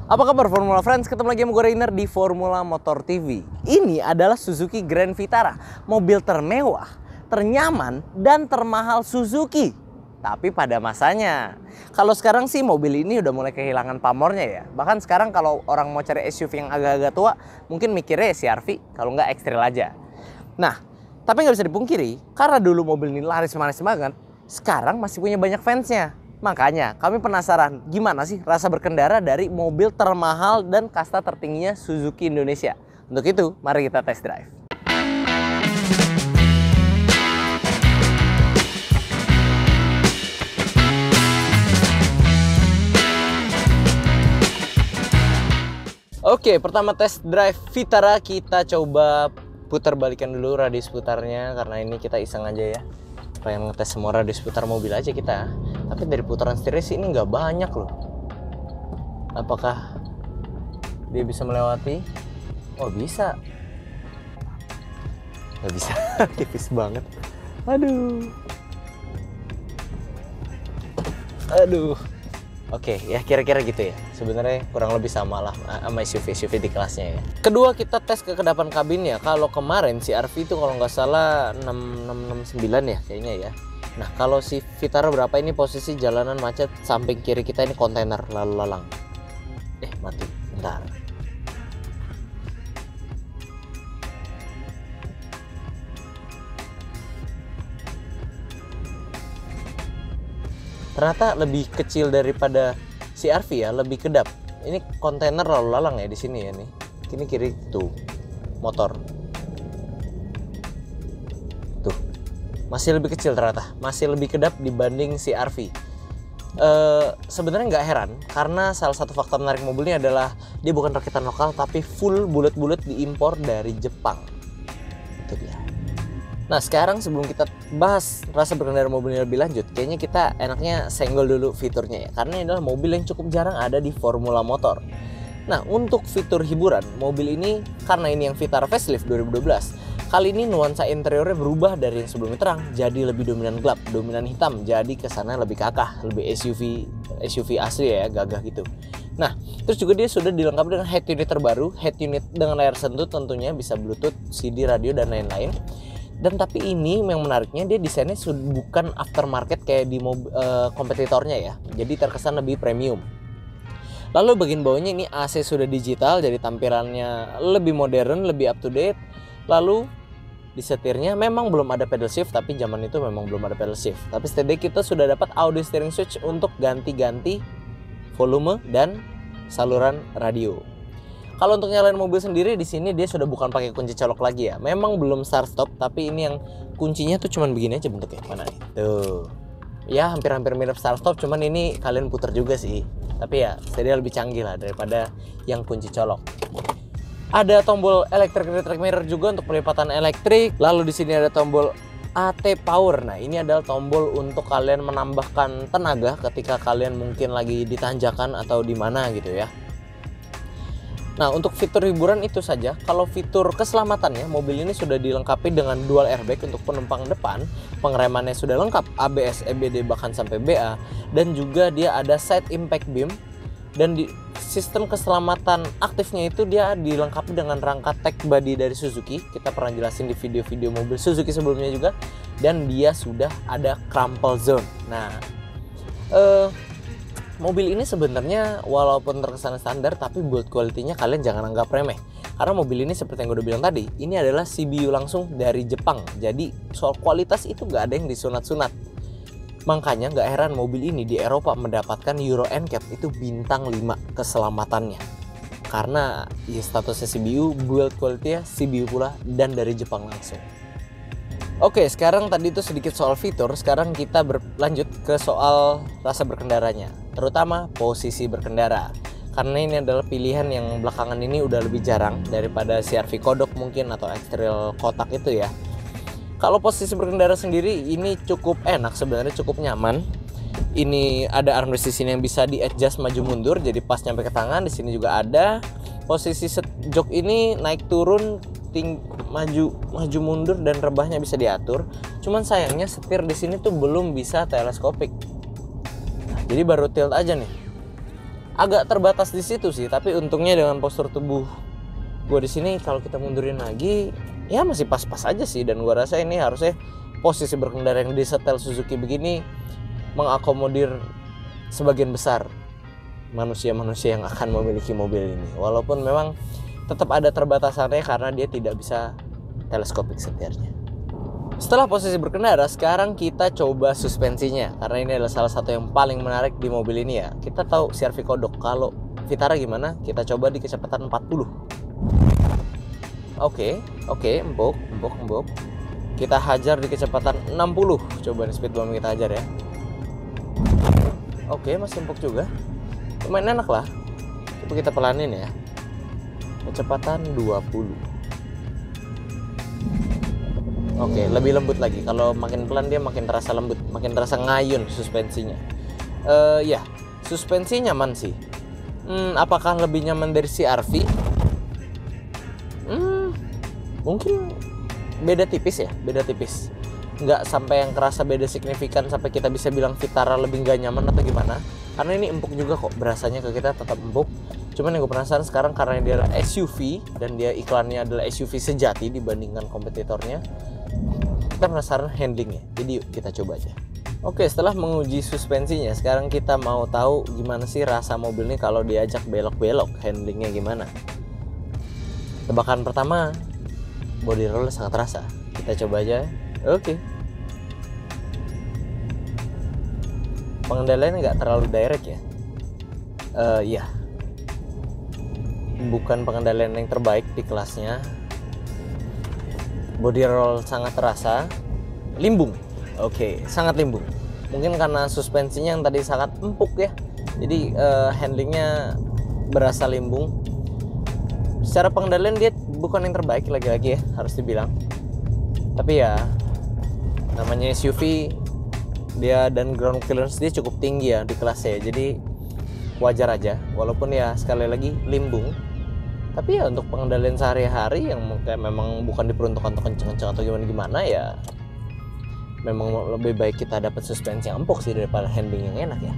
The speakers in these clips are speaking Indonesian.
Apa kabar Formula Friends? Ketemu lagi sama gue Rainer di Formula Motor TV. Ini adalah Suzuki Grand Vitara, mobil termewah, ternyaman, dan termahal Suzuki. Tapi pada masanya. Kalau sekarang sih mobil ini udah mulai kehilangan pamornya ya. Bahkan sekarang kalau orang mau cari SUV yang agak-agak tua, mungkin mikirnya ya CR-V, kalau nggak X-Trail aja. Nah, tapi nggak bisa dipungkiri, karena dulu mobil ini laris manis banget, sekarang masih punya banyak fansnya. Makanya kami penasaran gimana sih rasa berkendara dari mobil termahal dan kasta tertingginya Suzuki Indonesia. Untuk itu, mari kita test drive. Oke, pertama test drive Vitara, kita coba putar balikan dulu radius putarnya, karena ini kita iseng aja ya. Pengen ngetes semua radius putar mobil aja kita. Tapi dari putaran setirnya sih ini nggak banyak loh. Apakah dia bisa melewati? Oh bisa. Nggak bisa, tipis banget. Aduh. Oke, ya kira-kira gitu ya. Sebenarnya kurang lebih sama lah sama SUV di kelasnya ya. Kedua kita tes ke kekedapan kabinnya. Kalau kemarin si RV itu kalau nggak salah 6669 ya kayaknya ya. Nah kalau si Vitara berapa, ini posisi jalanan macet, samping kiri kita ini kontainer lalu lalang. Mati, bentar. Ternyata lebih kecil daripada si RV ya, lebih kedap. Ini kontainer lalu lalang ya di sini ya nih. Ini kiri tuh motor. Tuh. Masih lebih kecil ternyata, masih lebih kedap dibanding si RV. Sebenarnya nggak heran karena salah satu faktor menarik mobil ini adalah dia bukan rakitan lokal tapi full bulat-bulat diimpor dari Jepang. Itu dia. Nah sekarang sebelum kita bahas rasa berkendara mobil ini lebih lanjut, kayaknya kita enaknya senggol dulu fiturnya ya, karena ini adalah mobil yang cukup jarang ada di Formula Motor. Nah untuk fitur hiburan, mobil ini karena ini yang Vitara facelift 2012, kali ini nuansa interiornya berubah dari yang sebelumnya terang jadi lebih dominan gelap, dominan hitam, jadi kesannya lebih kakah, lebih SUV asli ya, gagah gitu. Nah terus juga dia sudah dilengkapi dengan head unit terbaru, head unit dengan layar sentuh tentunya, bisa Bluetooth, CD, radio dan lain-lain. Dan tapi ini yang menariknya, dia desainnya bukan aftermarket kayak di kompetitornya ya, jadi terkesan lebih premium. Lalu bagian bawahnya ini AC sudah digital, jadi tampilannya lebih modern, lebih up to date. Lalu di setirnya memang belum ada pedal shift, tapi zaman itu memang belum ada pedal shift. Tapi setidaknya kita sudah dapat audio steering switch untuk ganti-ganti volume dan saluran radio. Kalau untuk nyalain mobil sendiri di sini dia sudah bukan pakai kunci colok lagi ya. Memang belum start stop, tapi ini yang kuncinya tuh cuman begini aja bentuknya. Mana nih? Tuh. Ya hampir-hampir mirip start stop, cuman ini kalian putar juga sih. Tapi ya setidaknya lebih canggih lah daripada yang kunci colok. Ada tombol electric retract mirror juga untuk perlipatan elektrik. Lalu di sini ada tombol AT Power. Nah, ini adalah tombol untuk kalian menambahkan tenaga ketika kalian mungkin lagi di tanjakan atau di mana gitu ya. Nah untuk fitur hiburan itu saja. Kalau fitur keselamatannya, mobil ini sudah dilengkapi dengan dual airbag untuk penumpang depan, pengeremannya sudah lengkap, ABS, EBD bahkan sampai BA, dan juga dia ada side impact beam. Dan di sistem keselamatan aktifnya itu dia dilengkapi dengan rangka tech body dari Suzuki. Kita pernah jelasin di video-video mobil Suzuki sebelumnya juga. Dan dia sudah ada crumple zone. Nah mobil ini sebenarnya walaupun terkesan standar, tapi build quality-nya kalian jangan anggap remeh. Karena mobil ini seperti yang gue udah bilang tadi, ini adalah CBU langsung dari Jepang. Jadi soal kualitas itu gak ada yang disunat-sunat. Makanya gak heran mobil ini di Eropa mendapatkan Euro NCAP itu bintang 5 keselamatannya. Karena ya statusnya CBU, build quality-nya CBU pula dan dari Jepang langsung. Oke, sekarang tadi itu sedikit soal fitur. Sekarang kita berlanjut ke soal rasa berkendaranya, terutama posisi berkendara. Karena ini adalah pilihan yang belakangan ini udah lebih jarang daripada CR-V kodok mungkin atau X-Trail kotak itu ya. Kalau posisi berkendara sendiri ini cukup enak sebenarnya, cukup nyaman. Ini ada armrest di sini yang bisa di adjust maju mundur, jadi pas nyampe ke tangan. Di sini juga ada posisi jok ini naik turun, maju mundur dan rebahnya bisa diatur. Cuman sayangnya setir di sini tuh belum bisa teleskopik. Nah, jadi baru tilt aja nih. agak terbatas di situ sih, tapi untungnya dengan postur tubuh gue di sini kalau kita mundurin lagi ya masih pas-pas aja sih, dan gue rasa ini harusnya posisi berkendara yang disetel Suzuki begini mengakomodir sebagian besar manusia-manusia yang akan memiliki mobil ini, walaupun memang tetap ada terbatasannya karena dia tidak bisa teleskopik setirnya. Setelah posisi berkendara, sekarang kita coba suspensinya, karena ini adalah salah satu yang paling menarik di mobil ini ya. Kita tahu CR-V kodok, kalau Vitara gimana? Kita coba di kecepatan 40. Oke, empuk. Kita hajar di kecepatan 60. Coba nih speed bump kita hajar ya. Oke, masih empuk juga. Lumayan enak lah. Coba kita pelanin ya. Kecepatan 20. Oke, lebih lembut lagi. Kalau makin pelan dia makin terasa lembut, makin terasa ngayun suspensinya. Ya, suspensi nyaman sih. Apakah lebih nyaman dari CR-V? Mungkin beda tipis ya, beda tipis. Nggak sampai yang kerasa beda signifikan sampai kita bisa bilang Vitara lebih nggak nyaman atau gimana. Karena ini empuk juga kok, berasanya ke kita tetap empuk. Cuman yang gue penasaran sekarang karena dia adalah SUV dan dia iklannya adalah SUV sejati dibandingkan kompetitornya, kita penasaran handlingnya. Jadi yuk kita coba aja. Oke, setelah menguji suspensinya, sekarang kita mau tahu gimana sih rasa mobil ini kalau diajak belok-belok, handlingnya gimana. Tebakan pertama, body roll sangat terasa. Kita coba aja. Oke. Pengendaliannya nggak terlalu direct ya. Iya. Bukan pengendalian yang terbaik di kelasnya. Body roll sangat terasa. Limbung. Oke, sangat limbung. Mungkin karena suspensinya yang tadi sangat empuk ya. Jadi handlingnya berasa limbung. Secara pengendalian dia bukan yang terbaik lagi-lagi ya, harus dibilang. Tapi ya namanya SUV, dia dan ground clearance dia cukup tinggi ya di kelasnya. Jadi wajar aja, walaupun ya sekali lagi limbung. Tapi ya untuk pengendalian sehari-hari yang memang bukan diperuntukkan untuk kenceng-kenceng atau gimana-gimana ya, memang lebih baik kita dapat suspensi yang empuk sih daripada handling yang enak ya.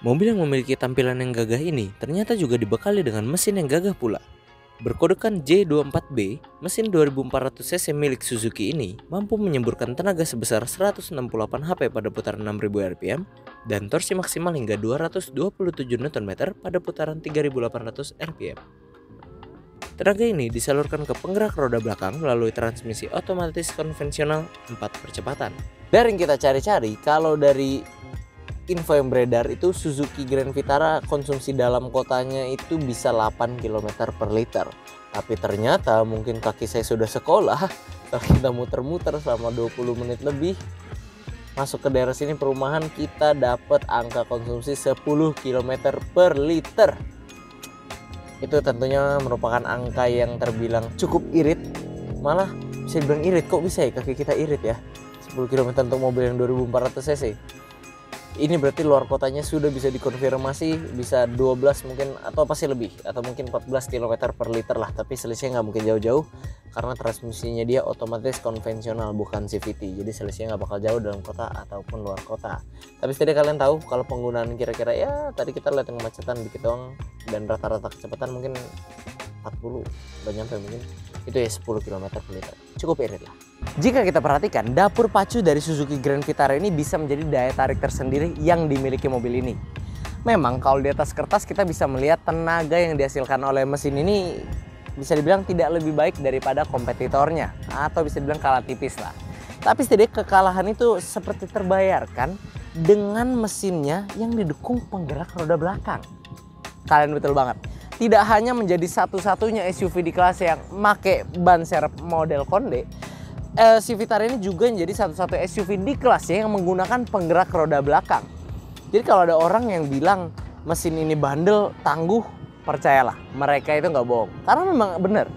Mobil yang memiliki tampilan yang gagah ini ternyata juga dibekali dengan mesin yang gagah pula. Berkodekan J24B, mesin 2400 cc milik Suzuki ini mampu menyemburkan tenaga sebesar 168 HP pada putaran 6000 rpm dan torsi maksimal hingga 227 Nm pada putaran 3800 rpm. Tenaga ini disalurkan ke penggerak roda belakang melalui transmisi otomatis konvensional 4 percepatan. Dari yang kita cari-cari, kalau dari info yang beredar itu Suzuki Grand Vitara konsumsi dalam kotanya itu bisa 8 km per liter. Tapi ternyata mungkin kaki saya sudah sekolah, kalau kita muter-muter selama 20 menit lebih masuk ke daerah sini perumahan, kita dapat angka konsumsi 10 km per liter. Itu tentunya merupakan angka yang terbilang cukup irit. Malah bisa dibilang irit, kok bisa ya kaki kita irit ya 10 km untuk mobil yang 2400 cc. Ini berarti luar kotanya sudah bisa dikonfirmasi bisa 12 mungkin, atau pasti lebih, atau mungkin 14 km per liter lah. Tapi selisihnya nggak mungkin jauh-jauh karena transmisinya dia otomatis konvensional bukan CVT. Jadi selisihnya nggak bakal jauh dalam kota ataupun luar kota. Tapi setidaknya kalian tahu kalau penggunaan kira-kira ya tadi kita lihat yang kemacetan dikit doang dan rata-rata kecepatan mungkin 40, nggak nyampe mungkin. Itu ya 10 km per liter. Cukup irit lah. Jika kita perhatikan, dapur pacu dari Suzuki Grand Vitara ini bisa menjadi daya tarik tersendiri yang dimiliki mobil ini. Memang kalau di atas kertas kita bisa melihat tenaga yang dihasilkan oleh mesin ini bisa dibilang tidak lebih baik daripada kompetitornya, atau bisa dibilang kalah tipis lah. Tapi setidaknya kekalahan itu seperti terbayarkan dengan mesinnya yang didukung penggerak roda belakang. Kalian betul banget. Tidak hanya menjadi satu-satunya SUV di kelas yang make ban serep model Konde, si Vitara ini juga menjadi satu-satu SUV di kelasnya yang menggunakan penggerak roda belakang. Jadi kalau ada orang yang bilang mesin ini bandel, tangguh, percayalah, mereka itu nggak bohong. Karena memang benar,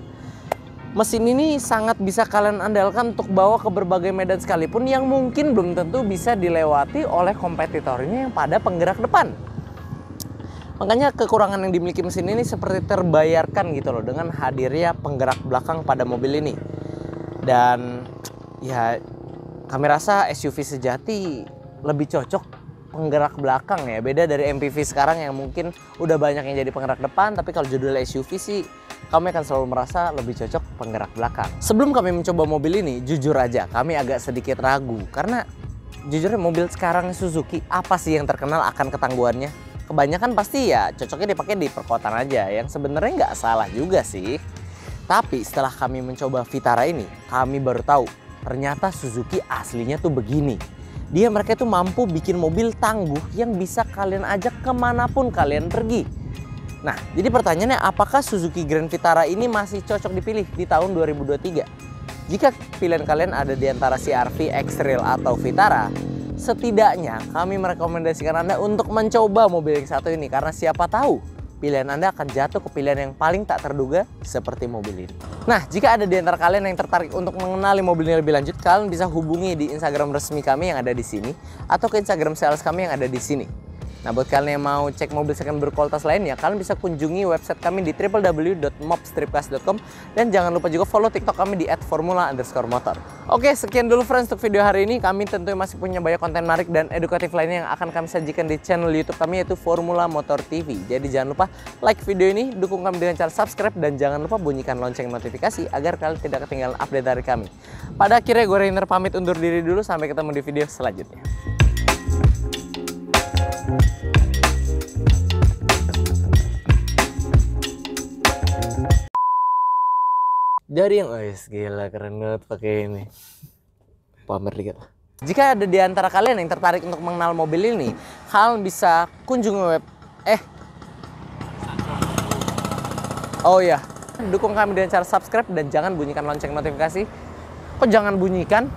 mesin ini sangat bisa kalian andalkan untuk bawa ke berbagai medan sekalipun yang mungkin belum tentu bisa dilewati oleh kompetitornya yang pada penggerak depan. Makanya kekurangan yang dimiliki mesin ini seperti terbayarkan gitu loh dengan hadirnya penggerak belakang pada mobil ini. Dan ya kami rasa SUV sejati lebih cocok penggerak belakang ya. Beda dari MPV sekarang yang mungkin udah banyak yang jadi penggerak depan, tapi kalau judul SUV sih kami akan selalu merasa lebih cocok penggerak belakang. Sebelum kami mencoba mobil ini, jujur aja kami agak sedikit ragu karena jujurnya mobil sekarang Suzuki apa sih yang terkenal akan ketangguhannya? Kebanyakan pasti ya cocoknya dipakai di perkotaan aja, yang sebenarnya nggak salah juga sih. Tapi setelah kami mencoba Vitara ini, kami baru tahu ternyata Suzuki aslinya tuh begini. Mereka tuh mampu bikin mobil tangguh yang bisa kalian ajak kemanapun kalian pergi. Nah, jadi pertanyaannya apakah Suzuki Grand Vitara ini masih cocok dipilih di tahun 2023? Jika pilihan kalian ada di antara CR-V, X-Trail atau Vitara, setidaknya kami merekomendasikan Anda untuk mencoba mobil yang satu ini karena siapa tahu pilihan Anda akan jatuh ke pilihan yang paling tak terduga seperti mobil ini. Nah, jika ada di antara kalian yang tertarik untuk mengenali mobil ini lebih lanjut, kalian bisa hubungi di Instagram resmi kami yang ada di sini atau ke Instagram sales kami yang ada di sini. Nah, buat kalian yang mau cek mobil second berkualitas lainnya, kalian bisa kunjungi website kami di www.mobstripcars.com dan jangan lupa juga follow TikTok kami di @formula_motor. Oke, sekian dulu friends untuk video hari ini. Kami tentunya masih punya banyak konten menarik dan edukatif lainnya yang akan kami sajikan di channel YouTube kami yaitu Formula Motor TV. Jadi jangan lupa like video ini, dukung kami dengan cara subscribe dan jangan lupa bunyikan lonceng notifikasi agar kalian tidak ketinggalan update dari kami. Pada akhirnya gue Rainer pamit undur diri dulu, sampai ketemu di video selanjutnya. Dari yang gila keren banget pakai ini. Pamer dikit. Jika ada di antara kalian yang tertarik untuk mengenal mobil ini, kalian bisa kunjungi web Oh ya, dukung kami dengan cara subscribe dan jangan bunyikan lonceng notifikasi. Kok jangan bunyikan?